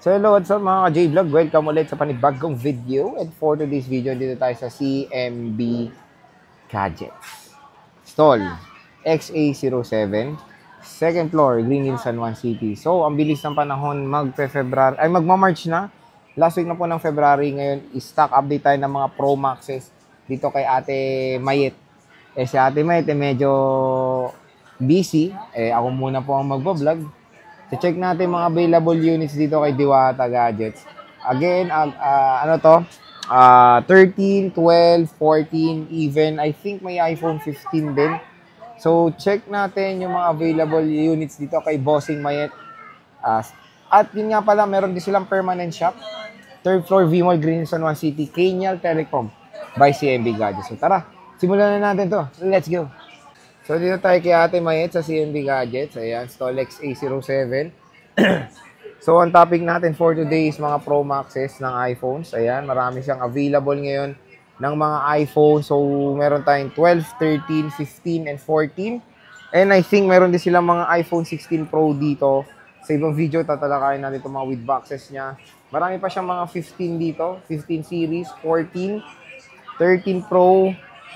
So hello, what's up mga ka-J-Vlog? Welcome ulit sa panibagong video. And for today's video, dito tayo sa CMB Gadgets. Stall, XA07, second floor, Green Hills, San Juan City. So, ang bilis ng panahon, magma-March na. Last week na po ng February, ngayon, stock update tayo ng mga Pro Maxes dito kay Ate Mayet. Si Ate Mayet, medyo busy. Ako muna po ang magbablog. So, check natin mga available units dito kay Diwata Gadgets. Again, 13, 12, 14, even, I think may iPhone 15 din. So, check natin yung mga available units dito kay Bossing Mayet. At yun nga pala, meron din silang permanent shop. Third floor, V-Mall, Green, San Juan City, Kenyal Telecom by CMB Gadgets. So, tara, simulan na natin to. Let's go. So, dito tayo kay Ate Mayet sa CMB Gadgets. Ayan, Stolex A07. So, ang topic natin for today is mga Pro Maxes ng iPhones. Ayan, marami siyang available ngayon ng mga iPhone. So, meron tayong 12, 13, 15, and 14. And I think meron din silang mga iPhone 16 Pro dito. Sa ibang video, tatalakayin natin itong mga with boxes niya. Marami pa siyang mga 15 dito. 15 series, 14, 13 Pro,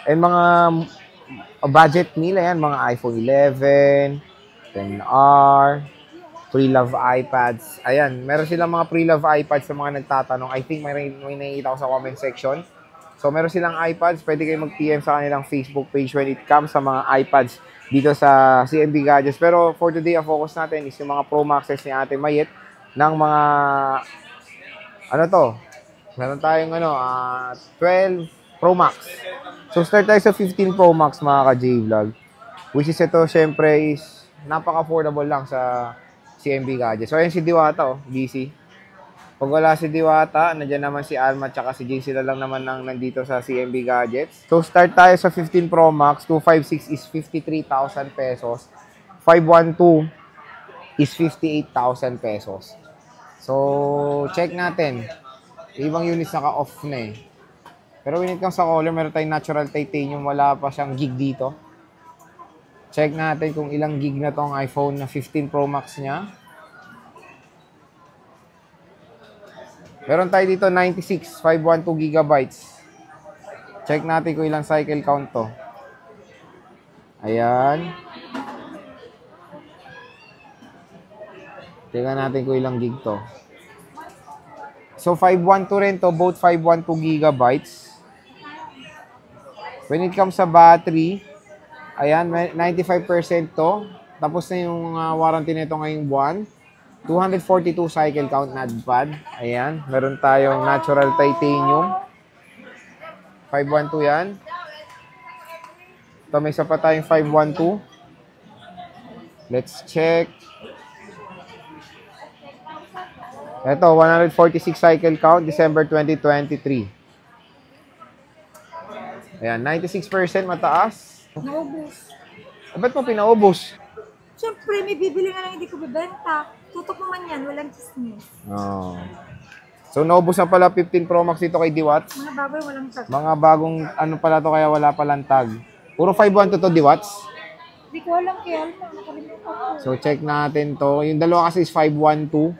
and mga budget nila yan, mga iPhone 11, 10R, pre-love iPads. Ayan, meron silang mga pre-love iPads sa mga nagtatanong. I think may nakikita ko sa comment section. So, meron silang iPads. Pwede kayo mag-PM sa kanilang Facebook page when it comes sa mga iPads dito sa CMB Gadgets. Pero for today, ang focus natin is yung mga Pro Maxes ni Ate Mayet ng mga, meron tayong 12 Pro Max. So, start tayo sa 15 Pro Max, mga ka-J-Vlog. Which is ito, syempre, is napaka-affordable lang sa CMB Gadgets. So, ayan si Diwata, busy. Pag wala si Diwata, nandiyan naman si Alma at si Jay. Sila lang naman nandito sa CMB Gadgets. So, start tayo sa 15 Pro Max. 256 is 53,000 pesos. 512 is 58,000 pesos. So, check natin. Ibang units naka-off na eh. Pero when it comes sa color, meron tayong natural titanium. Wala pa siyang gig dito. Check natin kung ilang gig na tong iPhone na 15 Pro Max niya. Meron tayo dito 96, 512 gigabytes. Check natin kung ilang cycle count to. Ayan. Tingnan natin kung ilang gig to. So, 512 rin to, both 512 gigabytes. When it comes sa battery, ayan, 95% to. Tapos na yung warranty nito ngayong buwan. 242 cycle count na pad. Ayan, meron tayong natural titanium. 512 yan. Ito, may isa pa tayong 512. Let's check. Ito, 146 cycle count, December 2023. Ayan, 96% mataas. Naubos. Ba't mo pinaubos? Siyempre, may bibili nga lang hindi ko bibenta. Tutok naman yan, walang chismis. Oh. So, naubos na pala 15 Pro Max dito kay Diwats. Mga bagoy, walang tag. Mga bagong pala to kaya wala palang tag. Puro 512 to Diwats. Hindi ko alam kaya alam, nakalimutan ko. So, check natin to. Yung dalawa kasi is 512.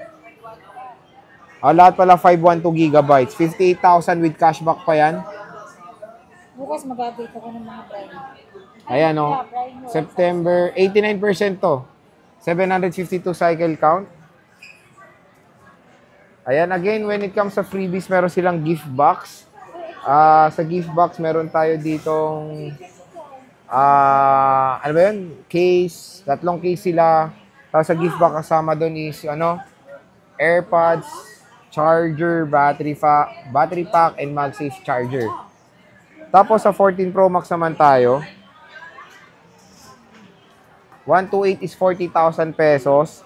Lahat pala 512 gigabytes. 58,000 with cashback pa yan. Bukas mag-update ako ng mga brand. Ayan o. September, 89% to. 752 cycle count. Ayan, again, when it comes sa freebies, meron silang gift box. Sa gift box, meron tayo ditong, ano ba yun? Case. Tatlong case sila. Tapos sa gift box, kasama doon is, AirPods, charger, battery pack, and MagSafe charger. Tapos sa 14 Pro Max naman tayo, 128 is 40,000 pesos.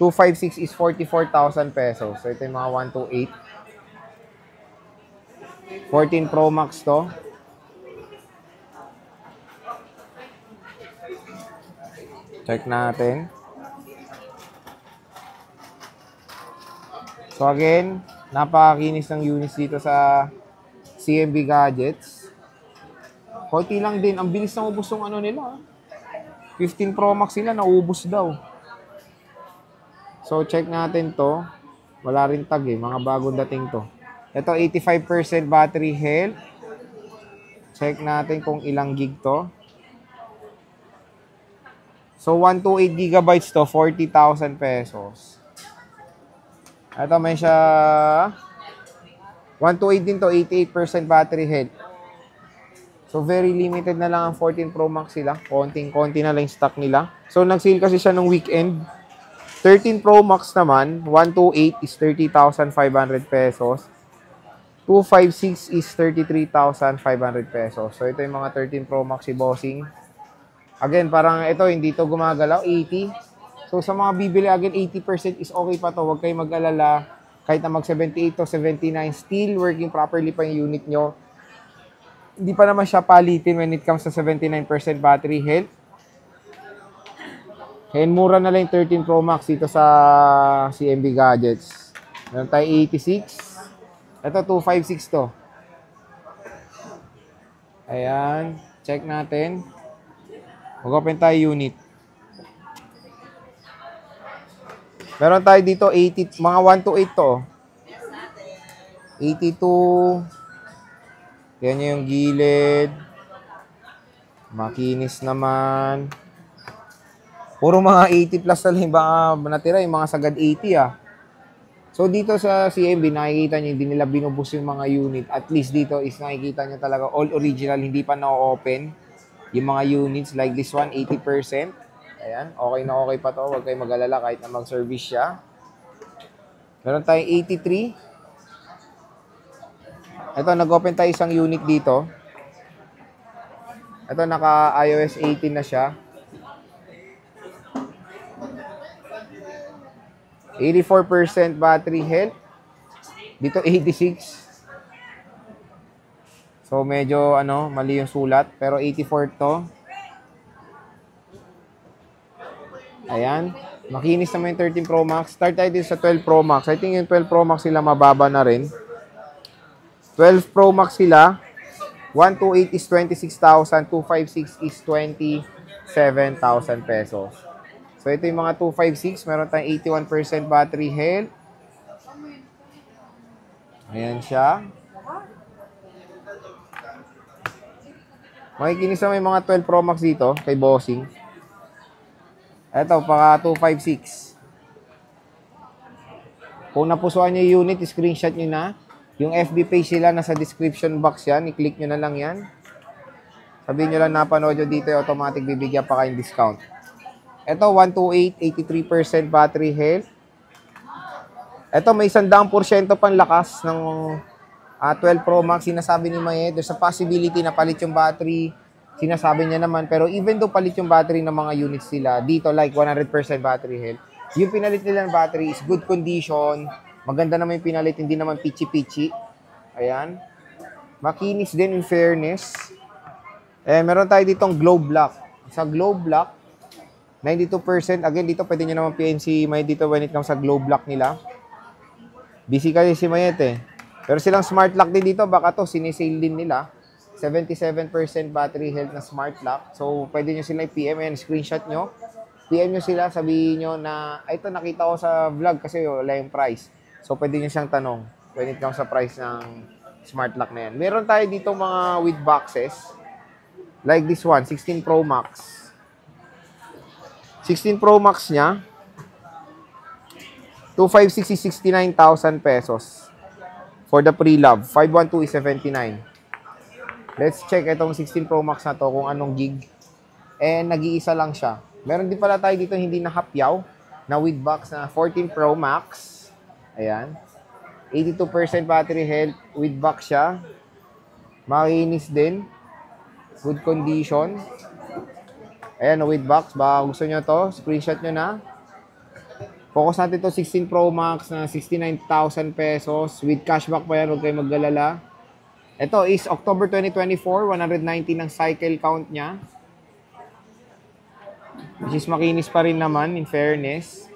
256 is 44,000 pesos. So, ito yung mga 128. 14 Pro Max to. Check natin. So, again, napakakinis ng units dito sa CMB Gadgets. Konti lang din. Ang bilis na ubos yung nila. 15 Pro Max sila, naubos daw. So, check natin to. Wala rin tag eh. Mga bagong dating to. Ito, 85% battery health. Check natin kung ilang gig to. So, 128 gigabytes to, 40,000 pesos. Ito, may siya 128 din to, 88% battery health. So, very limited na lang ang 14 Pro Max sila. Konting-konti na lang yung stock nila. So, nag-sale kasi siya nung weekend. 13 Pro Max naman, 128 is 30,500 pesos. 256 is 33,500 pesos. So, ito yung mga 13 Pro Max si Bossing. Again, parang ito, hindi to gumagalaw, 80. So, sa mga bibili, again, 80% is okay pa to. Huwag kayong mag-alala. Kahit na mag-78 to 79, still working properly pa yung unit nyo. Hindi pa naman siya palitin when it comes to 79% battery health. And mura na lang 13 Pro Max dito sa CMB Gadgets. Meron tayo 86. Ito, 256 to. Ayan. Check natin. Mag-open tayo unit. Meron tayo dito 80, mga 128 to. 82. Yan yung gilid. Makinis naman. Puro mga 80 plus na lang baka natira. Yung mga sagad 80 ah. So dito sa CMB, nakikita nyo, hindi nila binubus yung mga unit. At least dito is nakikita nyo talaga all original, hindi pa na-open. Yung mga units like this one, 80%. Ayan, okay na okay pa to. Huwag kayong mag-alala kahit na mag-service siya. Meron tayong 83. Ito, nag-open tayo isang unit dito. Ito, naka-iOS 18 na siya. 84% battery health. Dito, 86. So, medyo, mali yung sulat. Pero 84 to. Ayan. Makinis naman yung 13 Pro Max. Start tayo din sa 12 Pro Max. I think yung 12 Pro Max sila mababa na rin. 12 Pro Max sila. 128 is 26,000. 256 is 27,000 pesos. So, ito yung mga 256. Meron tayong 81% battery health. Ayan siya. Makikinis naman yung mga 12 Pro Max dito kay Bossing. Ito, paka 256. Kung napusuan nyo yung unit, screenshot nyo na. Yung FB page sila, nasa description box yan. I-click nyo na lang yan. Sabihin nyo lang napanood nyo dito, automatic bibigyan pa kayong discount. Ito, 128, 83% battery health. Ito, may 100% pang lakas ng 12 Pro Max. Sinasabi ni Mayet, there's a possibility na palit yung battery. Sinasabi niya naman, pero even though palit yung battery ng mga units sila, dito like 100% battery health, yung pinalit nila ng battery is good condition. Maganda naman yung pinalit, hindi naman pichi-pichi. Ayan. Makinis din in fairness. Meron tayo ditong glow black. Sa glow black, 92%. Again, dito pwede nyo naman PNC Mayet dito when it comes sa glow black nila. Busy kasi si Mayet eh. Pero silang smart lock din dito, baka to sinisale din nila. 77% battery health na smart lock. So, pwede nyo sila i-PM and screenshot nyo. PM nyo sila, sabihin nyo na, ito nakita ko sa vlog kasi wala yung price. So, pwede nyo siyang tanong when it comes sa price ng smart lock na yan. Meron tayo dito mga with boxes. Like this one, 16 Pro Max. 16 Pro Max niya, 256 is 69,000 pesos. For the pre-love, 512 is 79. Let's check itong 16 Pro Max na to kung anong gig. And nag-iisa lang siya. Meron din pala tayo dito hindi nakapyaw na with box na 14 Pro Max. Ayan. 82% battery health. With box siya. Makinis din. Good condition. Ayan, with box. Baka gusto nyo to, screenshot nyo na. Focus natin to 16 Pro Max na 69,000 pesos. With cashback pa yan, huwag kayo maggalala. Ito is October 2024, 190 ng cycle count niya. Which is makinis pa rin naman, in fairness.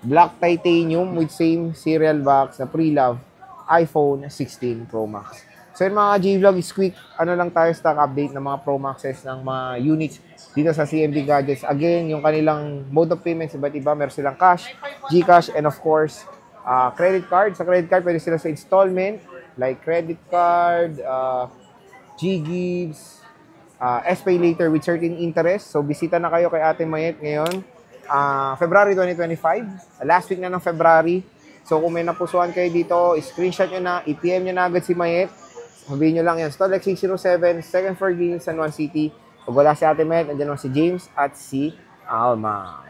Black titanium with same serial box na pre-love iPhone 16 Pro Max. So So yun mga G-Vlog is quick, ano lang tayo stock update ng mga Pro Maxes ng mga units dito sa CMD Gadgets. Again, yung kanilang mode of payments, iba't iba. Meron silang cash, GCash, and of course, credit card. Sa credit card, pwede sila sa installment, like credit card, G-Gives, S-Pay later with certain interest. So, bisita na kayo kay Ate Mayet ngayon. February 2025, last week na ng February. So, kung may napusuan kayo dito, screenshot nyo na, i-PM nyo na agad si Mayet. Sabihin nyo lang yan, Stolex 607, second floor Green, San Juan City. Pag wala si Ate Mayet, andyan naman si James at si Alma.